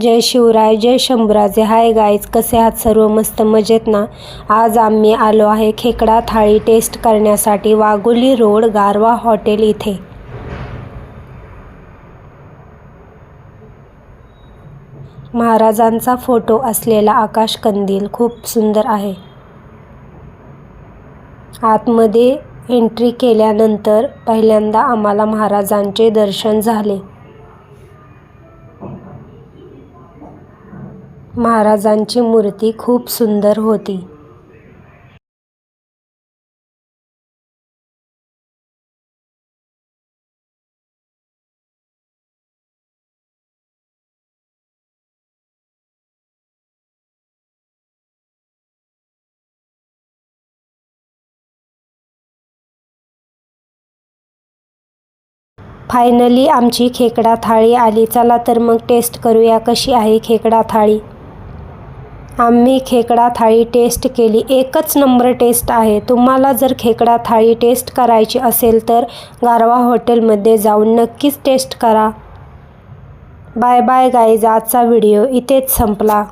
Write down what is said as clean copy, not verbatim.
जय शिवराय, जय Shambhuraje. Hi guys, कसे आहात सर्व? मस्त मजेत ना. आज आम्ही आलो आहे खेकडा थाळी टेस्ट करण्यासाठी वाघोली रोड गारवा हॉटेल इथे. महाराजांचा फोटो असलेला आकाश कंदील खूप सुंदर आहे. आतमध्ये एंट्री केल्यानंतर पहिल्यांदा आम्हाला महाराजांचे दर्शन झाले. महाराजांची मूर्ती खूप सुंदर होती. फायनली आमची खेकडा थाळी आली. चला तर मग टेस्ट करूया कशी आहे खेकडा थाळी. आम्ही खेकडा थाळी टेस्ट केली. एकच नंबर टेस्ट आहे. तुम्हाला जर खेकडा थाळी टेस्ट करायची असेल तर गारवा हॉटेलमध्ये जाऊन नक्कीच टेस्ट करा. Bye bye guys. आजचा व्हिडिओ इथेच संपला.